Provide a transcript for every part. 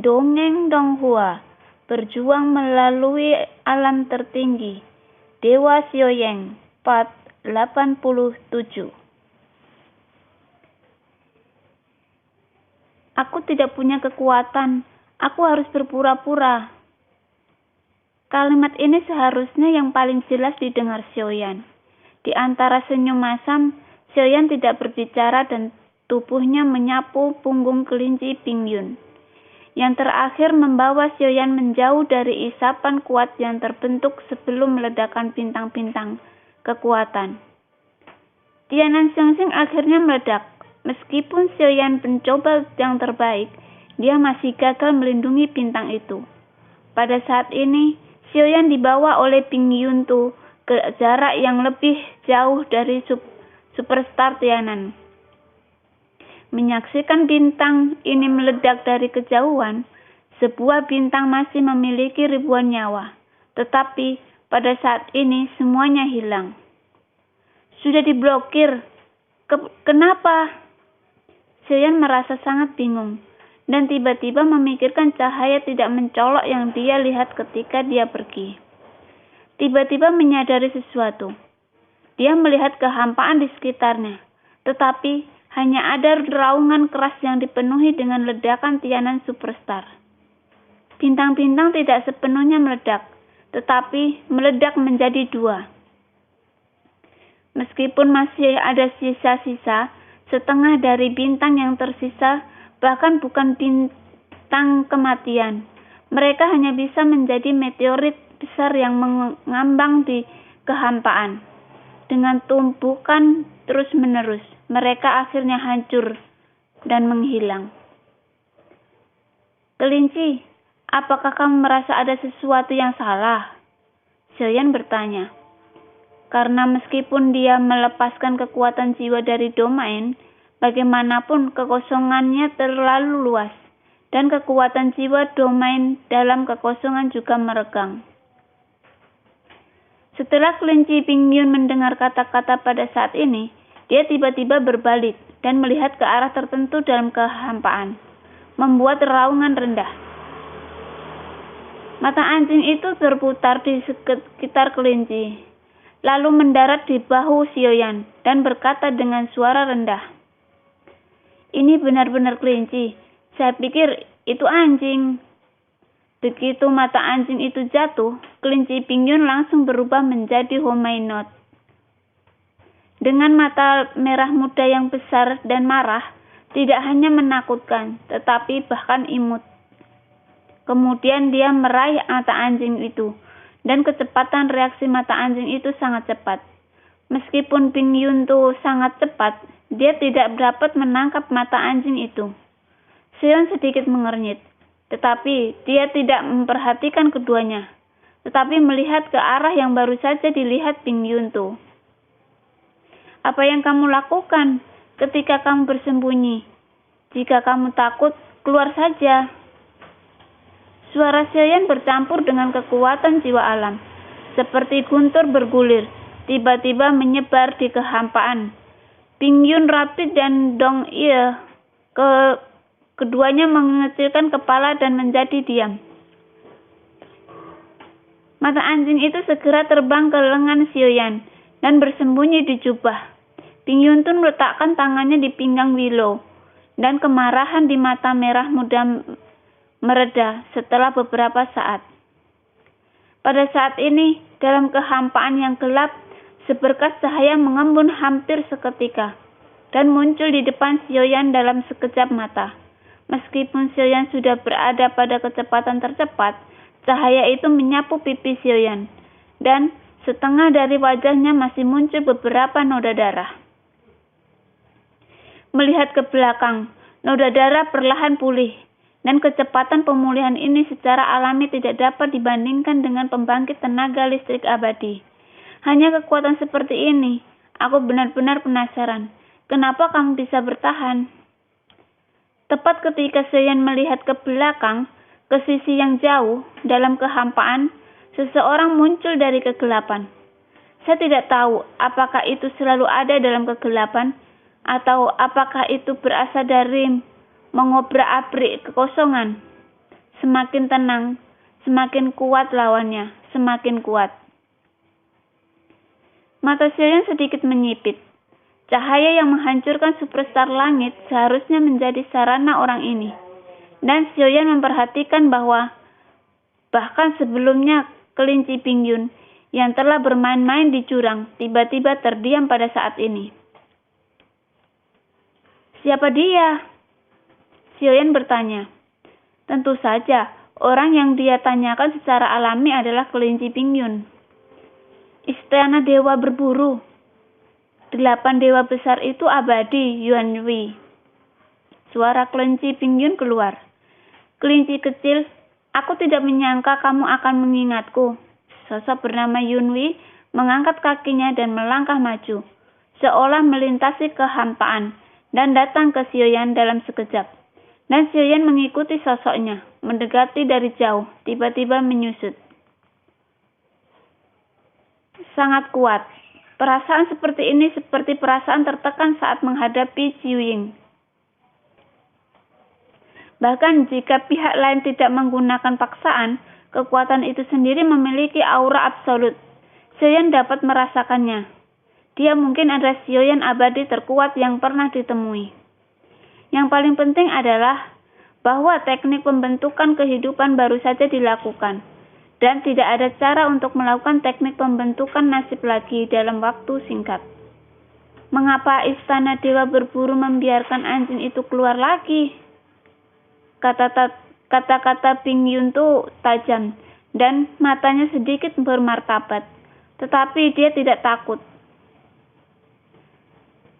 Dongeng Donghua, berjuang melalui alam tertinggi. Dewa Xiaoyang, part 87. Aku tidak punya kekuatan, aku harus berpura-pura. Kalimat ini seharusnya yang paling jelas didengar Xiaoyan. Di antara senyum masam, Xiaoyan tidak berbicara dan tubuhnya menyapu punggung kelinci Pingyun. Yang terakhir membawa Xiaoyan menjauh dari isapan kuat yang terbentuk sebelum meledakan bintang-bintang kekuatan. Tianan Xiangxing akhirnya meledak. Meskipun Xiaoyan mencoba yang terbaik, dia masih gagal melindungi bintang itu. Pada saat ini, Xiaoyan dibawa oleh Pingyun Tu ke jarak yang lebih jauh dari superstar Tianan. Menyaksikan bintang ini meledak dari kejauhan, sebuah bintang masih memiliki ribuan nyawa. Tetapi pada saat ini semuanya hilang. Sudah diblokir. Kenapa? Xiaoyan merasa sangat bingung dan tiba-tiba memikirkan cahaya tidak mencolok yang dia lihat ketika dia pergi. Tiba-tiba menyadari sesuatu. Dia melihat kehampaan di sekitarnya, tetapi hanya ada raungan keras yang dipenuhi dengan ledakan Tianan Superstar. Bintang-bintang tidak sepenuhnya meledak, tetapi meledak menjadi dua. Meskipun masih ada sisa-sisa, setengah dari bintang yang tersisa bahkan bukan bintang kematian. Mereka hanya bisa menjadi meteorit besar yang mengambang di kehampaan. Dengan tumpukan terus-menerus, mereka akhirnya hancur dan menghilang. Kelinci, apakah kamu merasa ada sesuatu yang salah? Xiaoyan bertanya. Karena meskipun dia melepaskan kekuatan jiwa dari domain, bagaimanapun kekosongannya terlalu luas, dan kekuatan jiwa domain dalam kekosongan juga meregang. Setelah kelinci Pingyun mendengar kata-kata pada saat ini, dia tiba-tiba berbalik dan melihat ke arah tertentu dalam kehampaan, membuat raungan rendah. Mata anjing itu berputar di sekitar kelinci, lalu mendarat di bahu Xiaoyan dan berkata dengan suara rendah, "Ini benar-benar kelinci. Saya pikir itu anjing." Begitu mata anjing itu jatuh, kelinci Pingyun langsung berubah menjadi Humainot. Dengan mata merah muda yang besar dan marah, tidak hanya menakutkan, tetapi bahkan imut. Kemudian dia meraih mata anjing itu, dan kecepatan reaksi mata anjing itu sangat cepat. Meskipun Pingyun Tu sangat cepat, dia tidak dapat menangkap mata anjing itu. Xiaoyan sedikit mengernyit, tetapi dia tidak memperhatikan keduanya, tetapi melihat ke arah yang baru saja dilihat Pingyun Tu. Apa yang kamu lakukan ketika kamu bersembunyi? Jika kamu takut, keluar saja. Suara Xiaoyan bercampur dengan kekuatan jiwa alam, seperti guntur bergulir, tiba-tiba menyebar di kehampaan. Pingyun Rapid dan Dong Ye keduanya mengecilkan kepala dan menjadi diam. Mata anjing itu segera terbang ke lengan Xiaoyan dan bersembunyi di jubah. Pingyun Tun meletakkan tangannya di pinggang Willow, dan kemarahan di mata merah muda mereda setelah beberapa saat. Pada saat ini, dalam kehampaan yang gelap, seberkas cahaya mengembun hampir seketika dan muncul di depan Xiaoyan dalam sekejap mata. Meskipun Xiaoyan sudah berada pada kecepatan tercepat, cahaya itu menyapu pipi Xiaoyan, dan setengah dari wajahnya masih muncul beberapa noda darah. Melihat ke belakang, noda darah perlahan pulih, dan kecepatan pemulihan ini secara alami tidak dapat dibandingkan dengan pembangkit tenaga listrik abadi. Hanya kekuatan seperti ini, aku benar-benar penasaran. Kenapa kamu bisa bertahan? Tepat ketika Xiaoyan melihat ke belakang, ke sisi yang jauh, dalam kehampaan, seseorang muncul dari kegelapan. Saya tidak tahu apakah itu selalu ada dalam kegelapan, atau apakah itu berasal dari mengobrak-abrik kekosongan. Semakin tenang, semakin kuat lawannya, semakin kuat. Mata Sioyan sedikit menyipit. Cahaya yang menghancurkan superstar langit seharusnya menjadi sarana orang ini. Dan Sioyan memperhatikan bahwa bahkan sebelumnya kelinci Pingyun yang telah bermain-main di jurang tiba-tiba terdiam pada saat ini. Siapa dia? Sioyan bertanya. Tentu saja, orang yang dia tanyakan secara alami adalah kelinci Pingyun. Istana Dewa Berburu. 8 dewa besar itu abadi, Yuanwei. Suara kelinci Pingyun keluar. Kelinci kecil, aku tidak menyangka kamu akan mengingatku. Sosok bernama Yuanwei mengangkat kakinya dan melangkah maju, seolah melintasi kehampaan dan datang ke Sioyan dalam sekejap. Dan Sioyan mengikuti sosoknya, mendekati dari jauh, tiba-tiba menyusut. Sangat kuat. Perasaan seperti ini seperti perasaan tertekan saat menghadapi Ziying. Bahkan jika pihak lain tidak menggunakan paksaan, kekuatan itu sendiri memiliki aura absolut. Sioyan dapat merasakannya. Dia mungkin adalah Sioyan abadi terkuat yang pernah ditemui. Yang paling penting adalah bahwa teknik pembentukan kehidupan baru saja dilakukan, dan tidak ada cara untuk melakukan teknik pembentukan nasib lagi dalam waktu singkat. Mengapa Istana Dewa Berburu membiarkan anjing itu keluar lagi? Kata-kata Pingyun itu tajam, dan matanya sedikit bermartabat, tetapi dia tidak takut.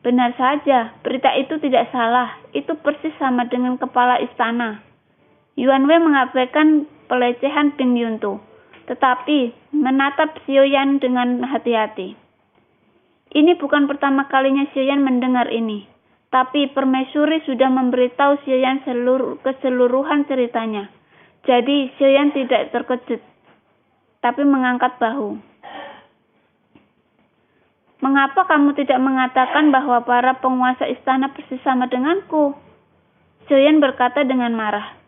Benar saja, berita itu tidak salah. Itu persis sama dengan kepala istana. Yuanwei mengabaikan pelecehan Pingyun itu, tetapi menatap Sioyan dengan hati-hati. Ini bukan pertama kalinya Sioyan mendengar ini, tapi permaisuri sudah memberitahu Sioyan keseluruhan ceritanya. Jadi Sioyan tidak terkejut, tapi mengangkat bahu. Mengapa kamu tidak mengatakan bahwa para penguasa istana persis sama denganku? Sioyan berkata dengan marah.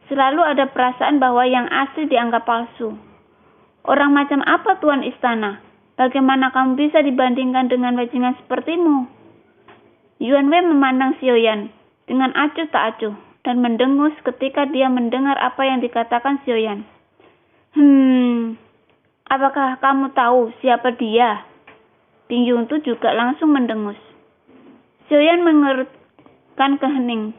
Selalu ada perasaan bahwa yang asli dianggap palsu. Orang macam apa tuan istana? Bagaimana kamu bisa dibandingkan dengan bajingan sepertimu? Yuanwei memandang Sioyan dengan acuh tak acuh dan mendengus ketika dia mendengar apa yang dikatakan Sioyan. Apakah kamu tahu siapa dia? Pingyun itu juga langsung mendengus. Sioyan mengerutkan kehening.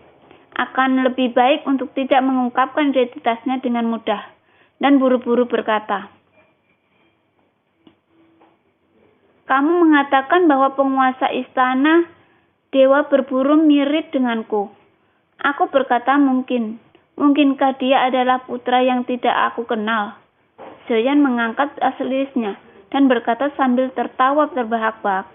Akan lebih baik untuk tidak mengungkapkan identitasnya dengan mudah, dan buru-buru berkata, kamu mengatakan bahwa penguasa istana Dewa Berburu mirip denganku. Aku berkata mungkin. Mungkinkah dia adalah putra yang tidak aku kenal? Sioyan mengangkat alisnya dan berkata sambil tertawa terbahak-bahak.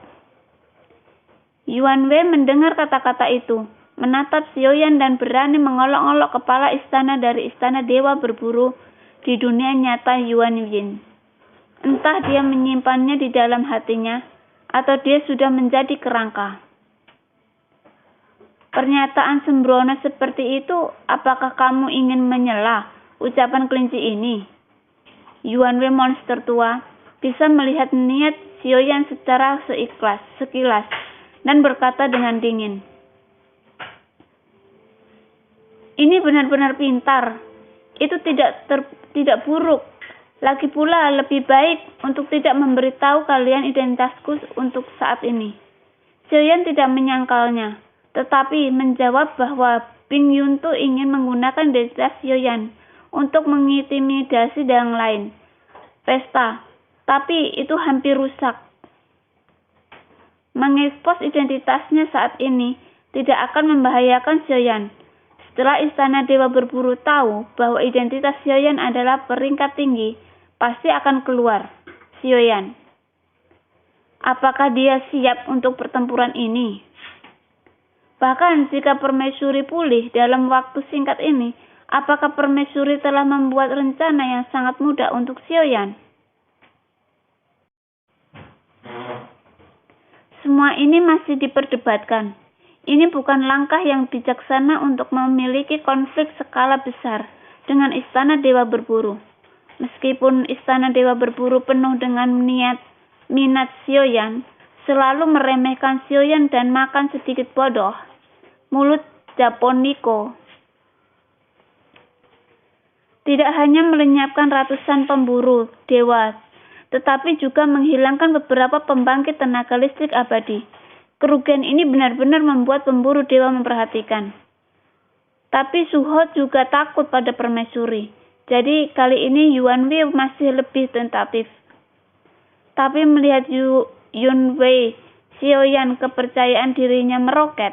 Yuanwei mendengar kata-kata itu, menatap Sioyan dan berani mengolok-olok kepala istana dari istana Dewa Berburu di dunia nyata Yuanyin. Entah dia menyimpannya di dalam hatinya, atau dia sudah menjadi kerangka. Pernyataan sembrono seperti itu, apakah kamu ingin menyela ucapan kelinci ini? Yuanwei monster tua bisa melihat niat Sioyan secara sekilas, dan berkata dengan dingin, ini benar-benar pintar. Itu tidak buruk. Lagi pula lebih baik untuk tidak memberitahu kalian identitasku untuk saat ini. Sioyan tidak menyangkalnya, tetapi menjawab bahwa Pingyun Tu ingin menggunakan identitas Sioyan untuk mengintimidasi yang lain. Pesta. Tapi itu hampir rusak. Mengekspos identitasnya saat ini tidak akan membahayakan Sioyan. Setelah Istana Dewa Berburu tahu bahwa identitas Sioyan adalah peringkat tinggi, pasti akan keluar. Sioyan, apakah dia siap untuk pertempuran ini? Bahkan jika permaisuri pulih dalam waktu singkat ini, apakah permaisuri telah membuat rencana yang sangat mudah untuk Sioyan? Semua ini masih diperdebatkan. Ini bukan langkah yang bijaksana untuk memiliki konflik skala besar dengan istana Dewa Berburu. Meskipun istana Dewa Berburu penuh dengan minat Sioyan, selalu meremehkan Sioyan dan makan sedikit bodoh, mulut Japoniko tidak hanya melenyapkan ratusan pemburu dewa, tetapi juga menghilangkan beberapa pembangkit tenaga listrik abadi. Kerugian ini benar-benar membuat pemburu dewa memperhatikan. Tapi Suho juga takut pada permaisuri. Jadi kali ini Yuan Wei masih lebih tentatif. Tapi melihat Yun Wei Sioyan kepercayaan dirinya meroket,